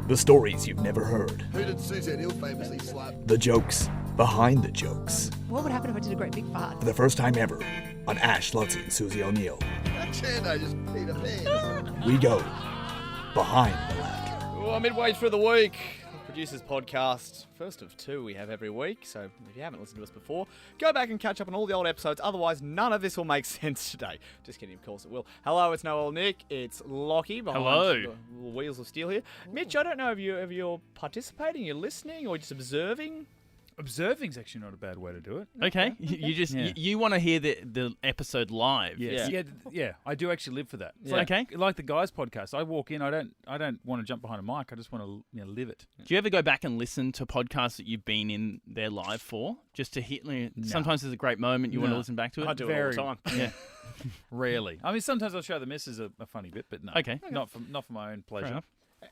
The stories you've never heard. Who did Suzanne Hill famously slap? The jokes behind the jokes. What would happen if I did a great big fart? For the first time ever on Ash, Lutzy, and Susie O'Neill, Can I just peed a pants? we go behind the laughter. Well, midway through the week, Producers Podcast, first of two we have every week, so if you haven't listened to us before, go back and catch up on all the old episodes, otherwise none of this will make sense today. Just kidding, of course it will. Hello, it's Noel Nick, it's Lachie behind Hello. the wheels of steel here. Mitch, I don't know if you're participating, you're listening, or just observing. Observing's actually not a bad way to do it. Okay, you just you want to hear the episode live. Yes. Yeah, I do actually live for that. It's Okay. like the guys podcast. I walk in, I don't want to jump behind a mic. I just want to live it. Do you ever go back and listen to podcasts that you've been in there live for, just to hit? Sometimes there's a great moment you want to listen back to it. I do it all the time. Yeah. Rarely. I mean, sometimes I'll show the missus a funny bit, but no. Okay. Not for my own pleasure. enough.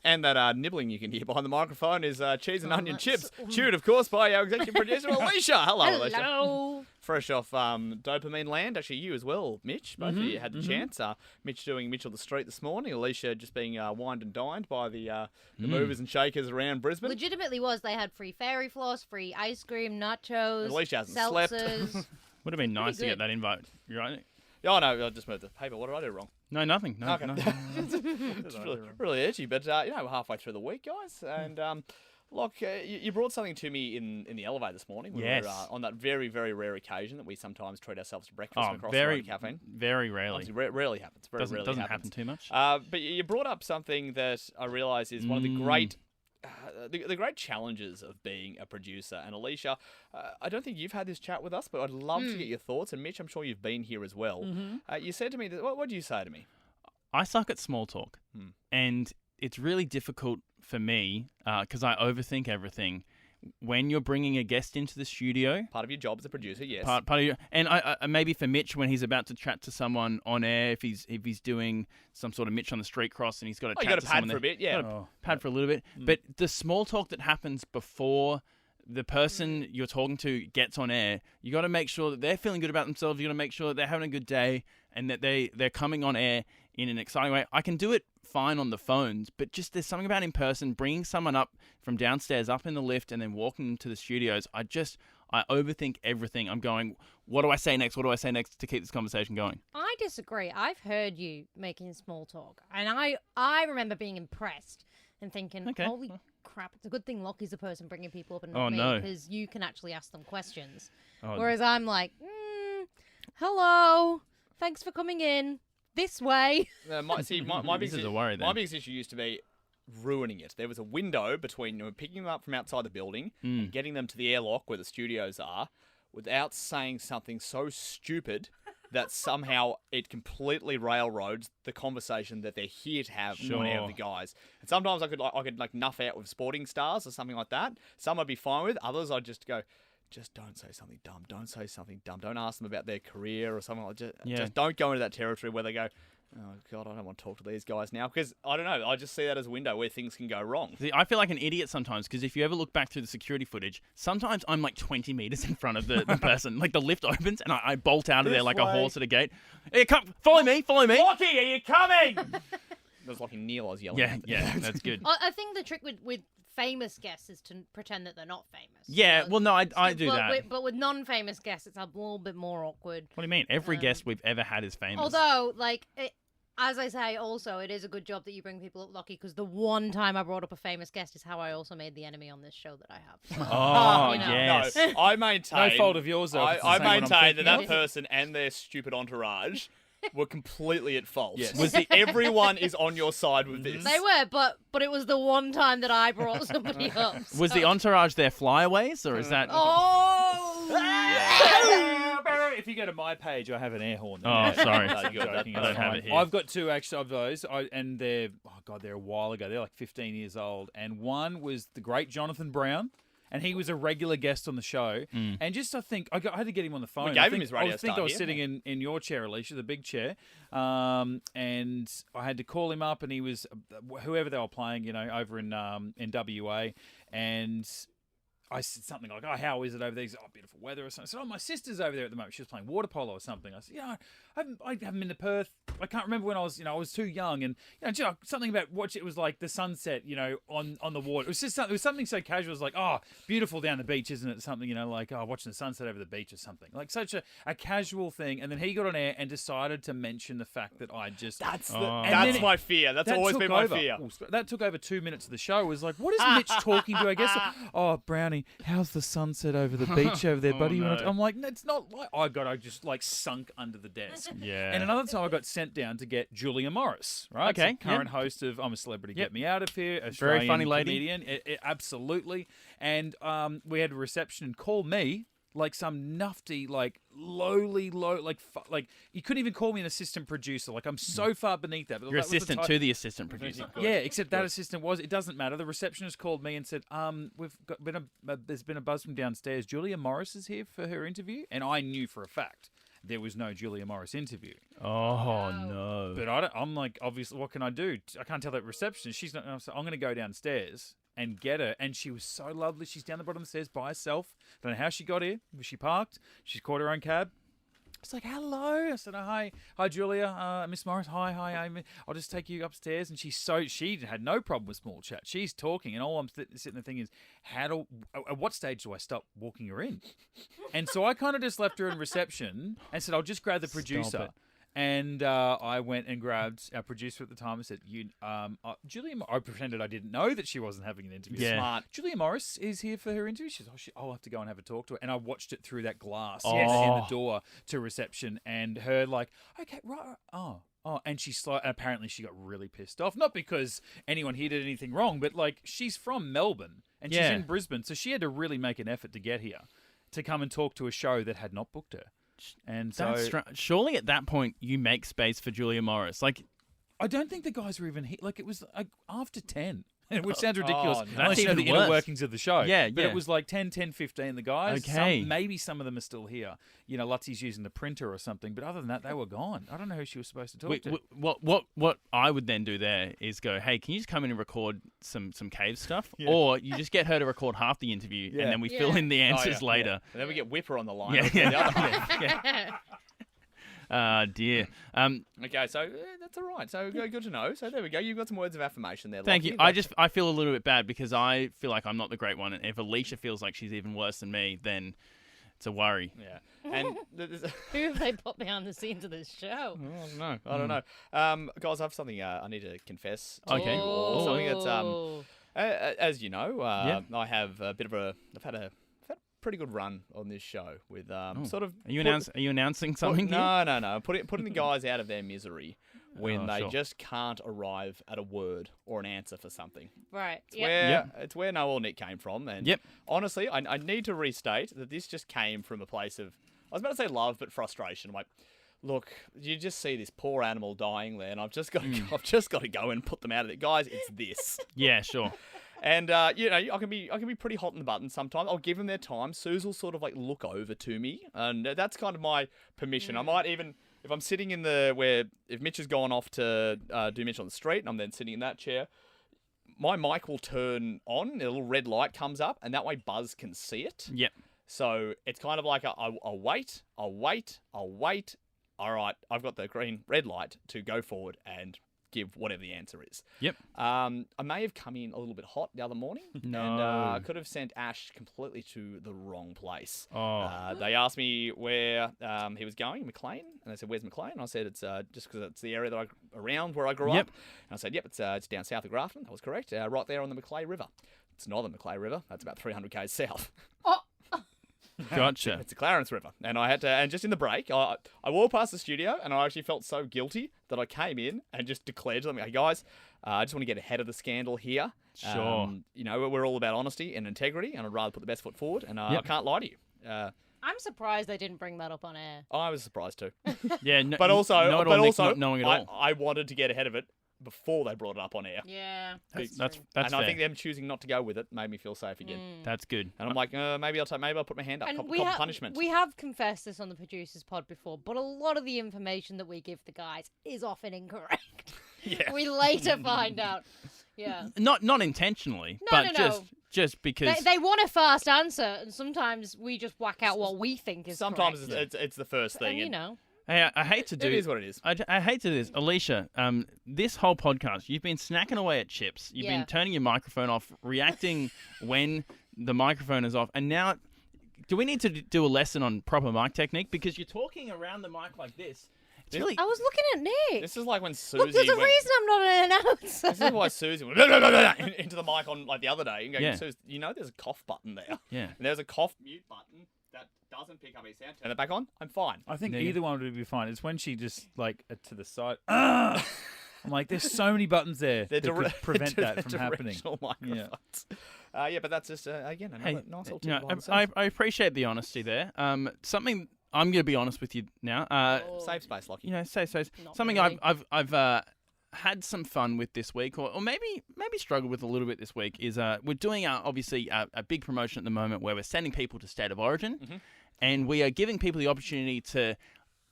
And that nibbling you can hear behind the microphone is cheese and onion chips, chewed, of course, by our executive producer, Alicia. Hello, Alicia. Hello. Fresh off dopamine land. Actually, you as well, Mitch. Both of you had the chance. Mitch doing Mitch on the street this morning. Alicia just being wined and dined by the movers and shakers around Brisbane. Legitimately was. They had free fairy floss, free ice cream, nachos, Alicia hasn't slept. seltzers. Would have been nice to good. get that invite. You're right. Oh, no, I just moved the paper. What did I do wrong? No, nothing. No, Okay. no. It's really edgy, but we're halfway through the week, guys. And look, you brought something to me in the elevator this morning. We Yes. were on that very, very rare occasion that we sometimes treat ourselves to breakfast Oh, across very, the road caffeine. very rarely. Obviously, rarely happens. Very Doesn't rarely happen happens. too much. But you brought up something that I realise is one of the great, the great challenges of being a producer. And Alicia, I don't think you've had this chat with us, but I'd love to get your thoughts. And Mitch, I'm sure you've been here as well. You said to me that. What did you say to me? I suck at small talk, and it's really difficult for me because I overthink everything. When you're bringing a guest into the studio, Part of your job as a producer, yes. part of your, and I maybe for Mitch when he's about to chat to someone on air, if he's doing some sort of Mitch on the street cross and he's got to Oh, you chat got to to pad someone for a there. bit, yeah. Got to pad for a little bit, but the small talk that happens before the person you're talking to gets on air, you got to make sure that they're feeling good about themselves. You got to make sure that they're having a good day and that they're coming on air in an exciting way. I can do it fine on the phones, but just there's something about in person, bringing someone up from downstairs up in the lift and then walking them to the studios. I overthink everything. I'm going, what do I say next? What do I say next to keep this conversation going? I disagree. I've heard you making small talk, and I remember being impressed and thinking, Okay. holy crap, it's a good thing Lockie's the person bringing people up and Oh, not me, no. because you can actually ask them questions. Oh, Whereas I'm like, hello, thanks for coming in. This way. My This biggest is a worry then. My biggest issue used to be ruining it. There was a window between picking them up from outside the building and getting them to the airlock where the studios are without saying something so stupid that somehow it completely railroads the conversation that they're here to have on air with the guys. And sometimes I could nuff out with sporting stars or something like that. Some I'd be fine with. Others I'd just go, just don't say something dumb. Don't say something dumb. Don't ask them about their career or something like that. Just don't go into that territory where they go, oh, God, I don't want to talk to these guys now. Because, I don't know, I just see that as a window where things can go wrong. See, I feel like an idiot sometimes because if you ever look back through the security footage, sometimes I'm like 20 meters in front of the person. Like the lift opens and I bolt out of there like a horse at a gate. Hey, come, follow me. Lachie, are you coming? That was like Neil I was yelling. Yeah, that's good. I think the trick with famous guests is to pretend that they're not famous. Yeah, well, no, I do that. But with non-famous guests, it's a little bit more awkward. What do you mean? Every guest we've ever had is famous. Although, as I say, also, it is a good job that you bring people up, Lachie, because the one time I brought up a famous guest is how I also made the enemy on this show that I have. Oh, You know. yes. No, I maintain... No fault of yours, though. if it's the I same one I'm maintain thinking that of. person and their stupid entourage were completely at fault. Yes. Everyone is on your side with this. They were, but it was the one time that I brought somebody up. Was the entourage their flyaways or is that... If you go to my page, I have an air horn. Oh, sorry. No, I you're joking, don't it's have fine. it here. I've got two actually of those, and they're a while ago. They're like 15 years old, and one was the great Jonathan Brown. And he was a regular guest on the show. And just, I think, I had to get him on the phone. We gave I him think- his radio I think star I was here. sitting in your chair, Alicia, the big chair. And I had to call him up, and he was, whoever they were playing, over in WA. And I said something like, "Oh, how is it over there?" He said, "Oh, beautiful weather," or something. I said, "Oh, my sister's over there at the moment. She was playing water polo or something." I said, "Yeah, I haven't been to Perth. I can't remember when I was too young." And something about it was like the sunset, on the water. It was just something. It was something so casual. It was like, "Oh, beautiful down the beach, isn't it?" Something, like, "Oh, watching the sunset over the beach" or something. Like such a casual thing. And then he got on air and decided to mention the fact that I just That's then my fear. That's that always took been my over. fear. That took over 2 minutes of the show. It was like, what is Mitch talking to? I guess, "Oh, Brownie, how's the sunset over the beach over there, buddy?" no. I'm like, "No, it's not like I just like sunk under the desk." Yeah. And another time I got sent down to get Julia Morris, right? Okay, So current host of I'm a Celebrity, Yep. Get Me Out of Here. Very funny Australian lady. comedian. Absolutely. And we had a reception and call me like some nufty, like lowly, like you couldn't even call me an assistant producer. Like I'm so far beneath that. But Your that was the assistant type- to the assistant producer. Yeah, except that assistant it doesn't matter. The receptionist called me and said, there's been a buzz from downstairs. Julia Morris is here for her interview. And I knew for a fact there was no Julia Morris interview. Oh, no. But I'm like, obviously, what can I do? I can't tell that receptionist. She's not. So I'm going to go downstairs and get her. And she was so lovely. She's down the bottom of the stairs by herself. Don't know how she got here. Was she parked? She's caught her own cab. It's like, "Hello." I said, "Oh, hi, Julia, Miss Morris. Hi, Amy. I'll just take you upstairs." And she had no problem with small chat. She's talking, and all I'm sitting there thinking is, at what stage do I stop walking her in? And so I kind of just left her in reception and said, "I'll just grab the producer." it. And I went and grabbed our producer at the time and said, Julia, I pretended I didn't know that she wasn't having an interview. Yeah. Smart. Julia Morris is here for her interview. She said, I'll have to go and have a talk to her. And I watched it through that glass in the door to reception, and her like, "Okay, right, oh." And apparently she got really pissed off. Not because anyone here did anything wrong, but like she's from Melbourne and she's Yeah. in Brisbane. So she had to really make an effort to get here to come and talk to a show that had not booked her. And so That's surely at that point you make space for Julia Morris. Like, I don't think the guys were even here. Like, it was after 10, which sounds ridiculous. no. Unless That's you know the even inner worse. workings of the show. Yeah, But yeah. it was like 10:15, the guys. Okay. Maybe some of them are still here. Lutzie's using the printer or something. But other than that, they were gone. I don't know who she was supposed to talk to. what I would then do there is go, "Hey, can you just come in and record some cave stuff?" Or you just get her to record half the interview, Yeah. and then we fill in the answers later. And then we get Whipper on the line. Yeah, on the other yeah, half. Dear. Okay, so that's all right. So good to know. So there we go. You've got some words of affirmation there. Thank Lachie. you. That's- I feel a little bit bad because I feel like I'm not the great one, and if Alicia feels like she's even worse than me, then it's a worry. Yeah. And Who have they put behind the scenes of this show? I don't know. Guys, I have something I need to confess. To Okay. you all. Something that's Oh. as you know, Yeah. I have a bit of I've had a pretty good run on this show with sort of. Are you announcing something here? No. Putting the guys out of their misery when Oh, they sure. just can't arrive at a word or an answer for something. Right. It's Yep. it's where Noel Nick came from, and Yep. honestly, I need to restate that this just came from a place of, I was about to say love, but frustration. I'm like, look, you just see this poor animal dying there, and I've just got to go and put them out of it, guys. It's this. Yeah, sure. And I can be pretty hot in the button sometimes. I'll give them their time. Suze will sort of like look over to me, and that's kind of my permission. I might even, if I'm sitting in if Mitch has gone off to do Mitch on the street, and I'm then sitting in that chair, my mic will turn on. A little red light comes up, and that way Buzz can see it. Yep. So it's kind of like I'll wait. All right, I've got the red light to go forward and give whatever the answer is. Yep. I may have come in a little bit hot the other morning, and I could have sent Ash completely to the wrong place. Oh. They asked me where he was going, McLean, and they said, "Where's McLean?" And I said, "It's just because it's the area that around where I grew Yep. up." And I said, "Yep, it's down south of Grafton." That was correct. Right there on the Macleay River. It's not the Macleay River. That's about 300 k's south. Gotcha. It's the Clarence River. And I had to, and just in the break, I walked past the studio, and I actually felt so guilty that I came in and just declared to them, "Hey guys, I just want to get ahead of the scandal here. Sure. We're all about honesty and integrity, and I'd rather put the best foot forward, and I Yep. can't lie to you." I'm surprised they didn't bring that up on air. I was surprised too. Yeah, But also, not knowing at all. I wanted to get ahead of it before they brought it up on air. Yeah. That's true. that's and I fair. think them choosing not to go with it made me feel safe again. That's good. And I'm like, maybe I'll put my hand up. And Cop we have punishment. we have confessed this on the producers pod before, but a lot of the information that we give the guys is often incorrect. Yeah. We later find out. Yeah. Not intentionally, No, but no, no. just just because. They want a fast answer, and sometimes we just whack out what we think is Sometimes correct. it's the first thing. And, you and know. Hey, I hate to do it is what it is. I hate to do this, Alicia. This whole podcast, you've been snacking away at chips. You've been turning your microphone off, reacting when the microphone is off, and now, do we need to do a lesson on proper mic technique? Because you're talking around the mic like this. It's really. I was looking at Nick. This is like when Susie Look, there's a went, reason I'm not an announcer. This is why Susie went into the mic on like the other day and go, Yeah. Suze, you know there's a cough button there. Yeah. And there's a cough mute button that doesn't pick up his sound. Turn it back on. I'm fine. I think There you either one would be fine. It's when she just like to the side. I'm like, there's so many buttons there They're that could prevent that from happening. directional microphones. Yeah, but that's just again another Hey, nice little you know, tip behind the scenes. I appreciate the honesty there. Something I'm going to be honest with you now. Safe space, Lachie. You know, so Not something really. I've had some fun with this week, or maybe struggled with a little bit this week, is we're doing obviously a big promotion at the moment where we're sending people to State of Origin, and we are giving people the opportunity to,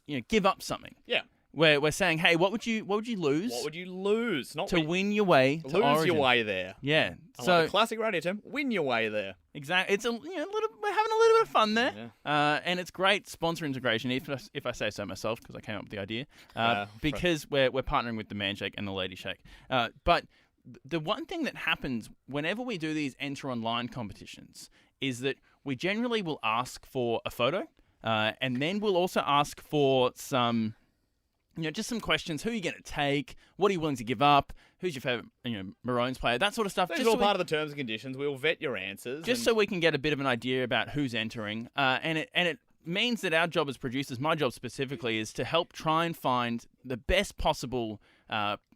you know, give up something. Yeah. We're saying, hey, what would you lose What would you lose? Not to win your way to lose Origin? your way there. Yeah. I So like the classic radio term, win your way there. exactly, it's we're having a little bit of fun there, and it's great sponsor integration. If I say so myself, because I came up with the idea, because we're partnering with the Man Shake and the Lady Shake. But the one thing that happens whenever we do these enter online competitions is that we generally will ask for a photo, and then we'll also ask for some. You know, just some questions. Who are you going to take? What are you willing to give up? Who's your favorite, Maroons player? That sort of stuff. This Just is all so part of the terms and conditions. We'll vet your answers. just so we can get a bit of an idea about who's entering, and it means that our job as producers, my job specifically, is to help try and find the best possible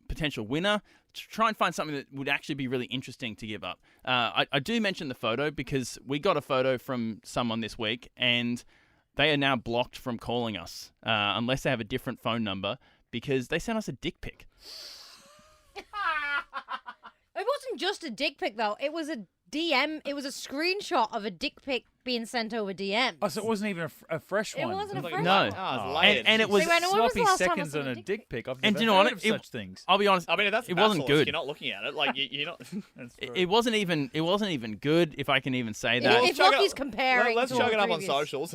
potential winner. To try and find something that would actually be really interesting to give up. I do mention the photo because we got a photo from someone this week, and they are now blocked from calling us unless they have a different phone number because they sent us a dick pic. It wasn't just a dick pic, though. It was a DM. It was a screenshot of a dick pic being sent over DM. Oh, so it wasn't even a fresh It one. wasn't a Like, fresh No. one. Oh, And it was- They went, "When was the sloppy last time I seconds saw on a a dick dick pic. I've And never do you know what? heard of such things. I'll be honest. I mean, that's it wasn't basilisk. good. You're not looking at it. Like you're not. That's true. It wasn't even good, if I can even say that. If Chuck it Lockie's up- comparing Let's to chuck all it up on previous- socials.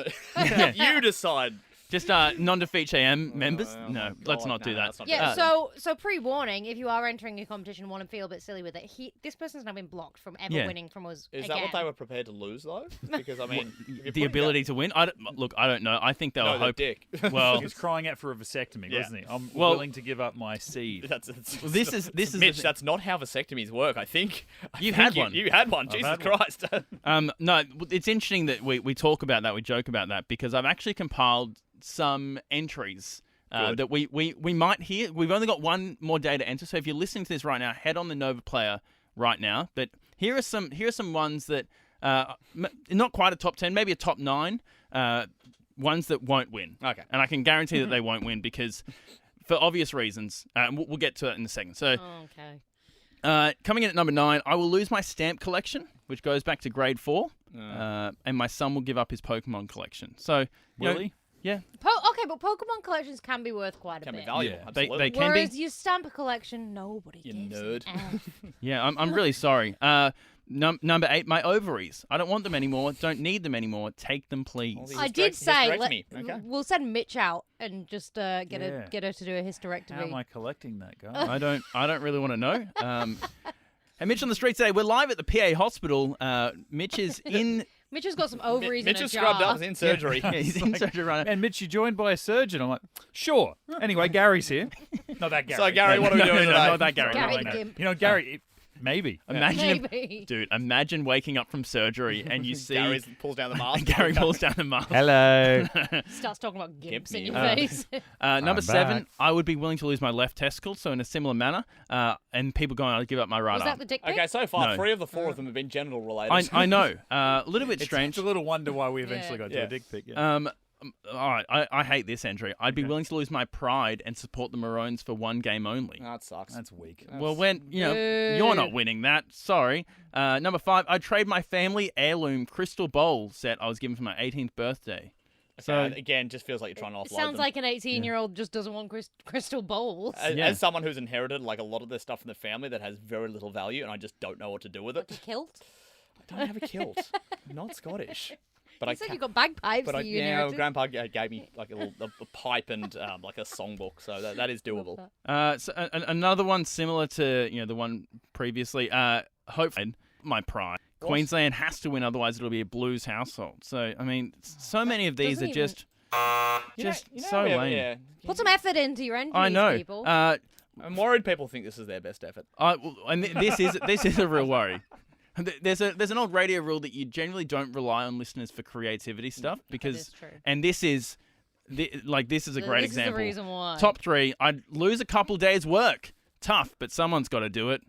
You decide. Just non-defeat AM members? Oh No, my let's God, not do no, that. let's not do Yeah, that. so pre-warning, if you are entering a competition and want to feel a bit silly with it, this person's now been blocked from ever winning from us Is again. that what they were prepared to lose, though? Because I mean, if you're The putting ability to win? I don't know. I think they that, were no, the hoping. dick. Well, He was crying out for a vasectomy, Yeah. wasn't he? I'm Well- willing to give up my seed. that's this is the Mitch. thing. That's not how vasectomies work. I think You've think had one. You had one. I've Jesus had one. Christ. No, it's interesting that we talk about that, we joke about that, because I've actually compiled some entries Good. that we might hear. We've only got one more day to enter, so if you're listening to this right now, head on the Nova Player right now. But here are some ones that not quite a top 10, maybe a top 9 ones that won't win. Okay. And I can guarantee that they won't win because, for obvious reasons, we'll get to that in a second. So. Oh, okay. Coming in at number 9, I will lose my stamp collection, which goes back to grade 4, and my son will give up his Pokemon collection. So, you know, Really? yeah, Okay, but Pokemon collections can be worth quite a Can be bit. valuable. Yeah. they Absolutely. can Whereas be. your stamp collection, nobody You gives nerd. an F. Yeah, I'm really sorry. Number 8, my ovaries. I don't want them anymore. Don't need them anymore. Take them, please. Well, I Hysterectomy- did say hysterectomy, okay. we'll send Mitch out and just get Yeah. her to do a How hysterectomy. am I collecting that, guy? I don't really want to know. Hey, Mitch on the street today. We're live at the PA hospital. Mitch is in. Mitch has got some ovaries Mitch in a is jar. scrubbed up. He's in surgery. Yeah, he's in surgery right now. And Mitch, you joined by a surgeon. I'm like, sure. Anyway, Gary's here. Not that Gary. So, Gary, what are we No, doing no, today? not that Gary. Gary no, the no. Gimp. You know, Gary, maybe. Imagine, Maybe. dude. Imagine waking up from surgery and you see Gary pulls down the mask. Gary pulls down the mask. Hello. Starts talking about gimps in me. your face. Number I'm 7, back. I would be willing to lose my left testicle, so in a similar manner. And people going, I'll give up my right Was arm. that the dick pic? Okay, so far, No. 3 of the 4 of them have been genital related. I know. A little bit It's strange. a little wonder why we eventually got to Yeah. a dick pic. Yeah. All right, I hate this entry. I'd be willing to lose my pride and support the Maroons for one game only. That sucks. That's weak. Well, when you're not winning that. Sorry. Number 5, I'd trade my family heirloom crystal bowl set I was given for my 18th birthday. So again, just feels like you're trying to offload It sounds them. like an 18-year-old just doesn't want crystal bowls. As someone who's inherited like a lot of this stuff from the family that has very little value, and I just don't know what to do with Like it. a kilt? I don't have a kilt. I'm not Scottish. But You I said ca- you got bagpipes But that I, you yeah, inherited. Grandpa gave me like a pipe and like a songbook, so that is doable. Another one similar to the one previously. Hopefully, my pride. What? Queensland has to win, otherwise it'll be a Blues household. So I mean, so many of these are doesn't even- just You know, so yeah, lame. yeah. Put some effort into your entries, I know. people. I'm worried people think this is their best effort. This is a real worry. There's an old radio rule that you generally don't rely on listeners for creativity stuff because, is true. and this is a great This is example. the reason why. Top 3, I'd lose a couple days' work. Tough, but someone's got to do it.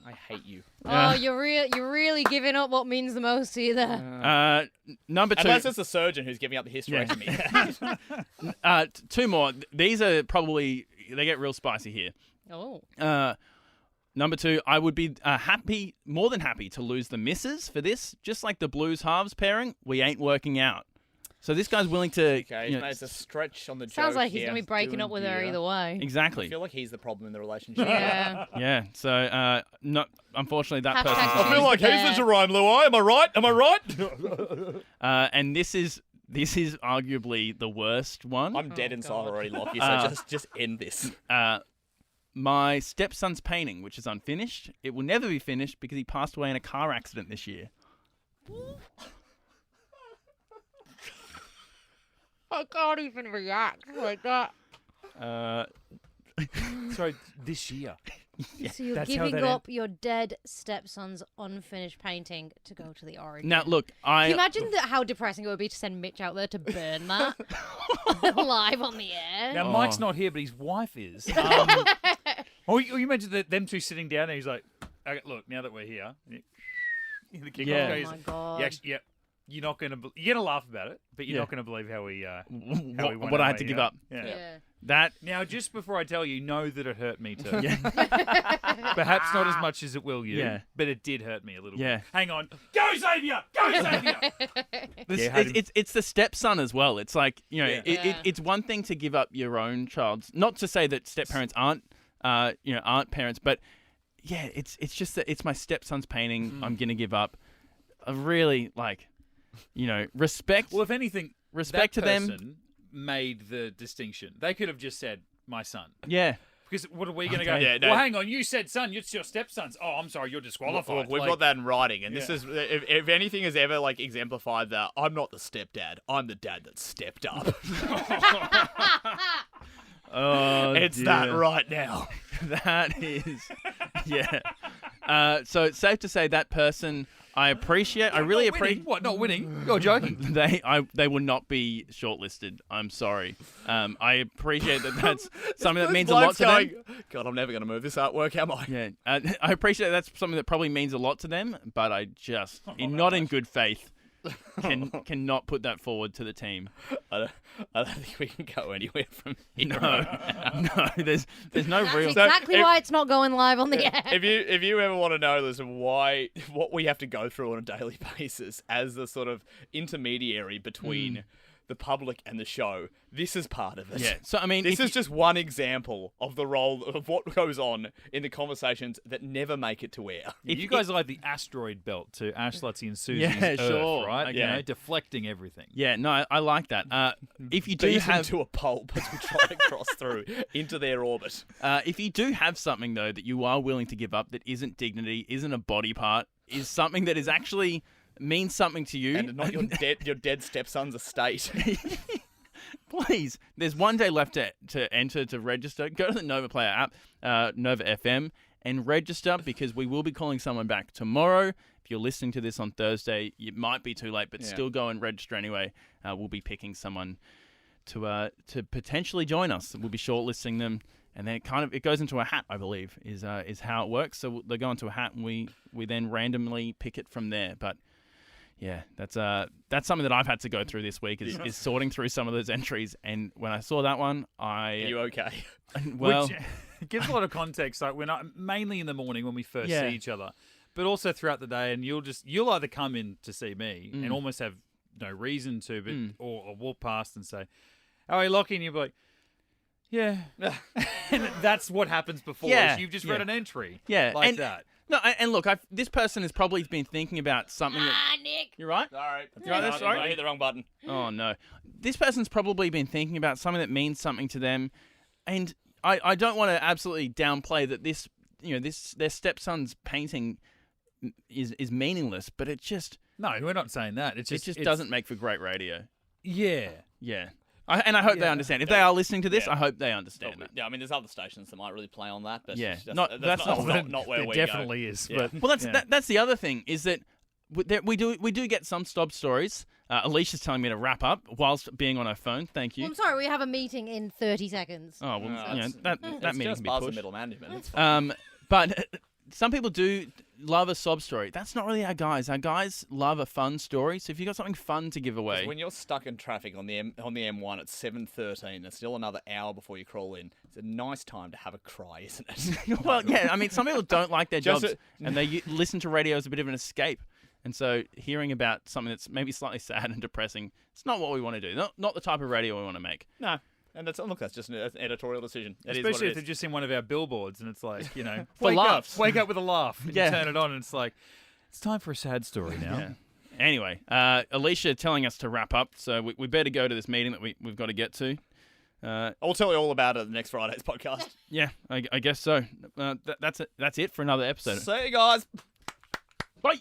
I hate you. Oh, you're really giving up what means the most to you there. Number 2. Unless it's a surgeon who's giving up the hysterectomy. 2 more. These are probably they get real spicy here. Oh. Number 2, I would be more than happy to lose the misses for this. Just like the Blues halves pairing, we ain't working out. So this guy's willing to. Okay, it's a stretch on the joke. Sounds like he's here. going to be breaking up with her either way. I Exactly. feel like he's the problem in the relationship. Yeah. Yeah. So, unfortunately, that Hashtag person's choose not. I feel like the he's the bear. Jerome Luai. Am I right? Am I right? And this is arguably the worst one. I'm dead inside God. already, Lachie. So just end this. My stepson's painting, which is unfinished. It will never be finished because he passed away in a car accident this year. I can't even react like that. Sorry, this year. So you're That's how giving that up your dead stepson's unfinished painting to go to the origin. Now, look, Can you imagine how depressing it would be to send Mitch out there to burn that live on the air? Now, Oh. Mike's not here, but his wife is. You mentioned them two sitting down, and he's like, okay, "Look, now that we're here, the kickoff Yeah. goes, Oh my God. "You actually, you're not going to, you're going to laugh about it, but you're Yeah. not going to believe how we, what I had to give up. Yeah. That Now, just before I tell you, know that it hurt me too. Perhaps not as much as it will you, Yeah. but it did hurt me a little Yeah. bit. Hang on. Go Xavier! Go Xavier! it's the stepson as well. It's like Yeah. it's one thing to give up your own child's. Not to say that step parents aren't parents, but yeah, it's just that it's my stepson's painting. I'm gonna give up. I really respect. Well, if anything, Respect that to them. person made the distinction. They could have just said, my son. Yeah. Because what are we going to go? Yeah, no. Well, hang on. You said son. It's your stepson's. Oh, I'm sorry. You're disqualified. Look, we've Like, got that in writing, and this Yeah. is if anything has ever exemplified that, I'm not the stepdad. I'm the dad that stepped up. Oh, It's that right now. That is, yeah. So it's safe to say that person I appreciate. I really Not winning? appreciate. What? Not winning? You're joking. They will not be shortlisted. I'm sorry. I appreciate that. That's something that means a lot to them. God, I'm never going to move this artwork, am I? Yeah, I appreciate that's something that probably means a lot to them, but I just, not in good faith, cannot put that forward to the team. I don't think we can go anywhere from here. No, there's no That's real. exactly if- why it's not going live on the air. If you ever want to know, listen, what we have to go through on a daily basis as the sort of intermediary between the public and the show, this is part of it. Yeah, so I mean, This if is just one example of the role of what goes on in the conversations that never make it to air. You guys are like the asteroid belt to Ash, Lachie, and Susie's Yeah, Earth, sure. right? Okay. You know, deflecting everything. Yeah, no, I like that. If you do Beat have, them to a pulp as we try to cross through into their orbit. if you do have something though that you are willing to give up that isn't dignity, isn't a body part, is something that is actually means something to you, And not your dead stepson's estate. please, there's one day left to enter to register. Go to the Nova Player app, Nova FM, and register because we will be calling someone back tomorrow. If you're listening to this on Thursday, it might be too late, but still go and register anyway. We'll be picking someone to potentially join us. We'll be shortlisting them, and then it goes into a hat, I believe, is how it works. So they go into a hat, and we then randomly pick it from there. But yeah, that's something that I've had to go through this week is sorting through some of those entries. And when I saw that one, Are you okay? well, Which gives a lot of context. Like mainly in the morning when we first Yeah. see each other, but also throughout the day. And you'll either come in to see me and almost have no reason to, but or walk past and say, "Oh, hey, Lachie," and you'll be like, "Yeah," and that's what happens before. Yeah, is you've just yeah. read an entry, Yeah, like and that. No, and look, this person has probably been thinking about something that... Nick. You're right? Sorry. You right there? Sorry? I hit the wrong button. Oh, no. This person's probably been thinking about something that means something to them, and I don't want to absolutely downplay that this, their stepson's painting is meaningless, but it just... No, we're not saying that. It just doesn't make for great radio. Yeah. Yeah. I hope they understand. If they are listening to this, I hope they understand that. Yeah, I mean, there's other stations that might really play on that, but Yeah. that's Not not where It we definitely go. is. Yeah. But Well, that's the other thing, is that we do get some stop stories. Alicia's telling me to wrap up whilst being on her phone. Thank you. I'm sorry, we have a meeting in 30 seconds. Oh, well, No, that It's meeting just can be bars the pushed. middle management. It's But some people do love a sob story. That's not really our guys. Our guys love a fun story. So if you've got something fun to give away... When you're stuck in traffic on the M1 at 7:13, there's still another hour before you crawl in. It's a nice time to have a cry, isn't it? Well, yeah, I mean, some people don't like their Just jobs, and they listen to radio as a bit of an escape. And so hearing about something that's maybe slightly sad and depressing, it's not what we want to do. Not the type of radio we want to make. No. And that's just an editorial decision. It is especially what if it they're is. just in one of our billboards and it's like, For wake laughs. up with a laugh. And Yeah. you turn it on and it's like, it's time for a sad story now. Yeah. Anyway, Alicia telling us to wrap up, so we better go to this meeting that we've got to get to. I'll tell you all about it at the next Friday's podcast. Yeah, I guess so. That's it for another episode. See you guys. Bye.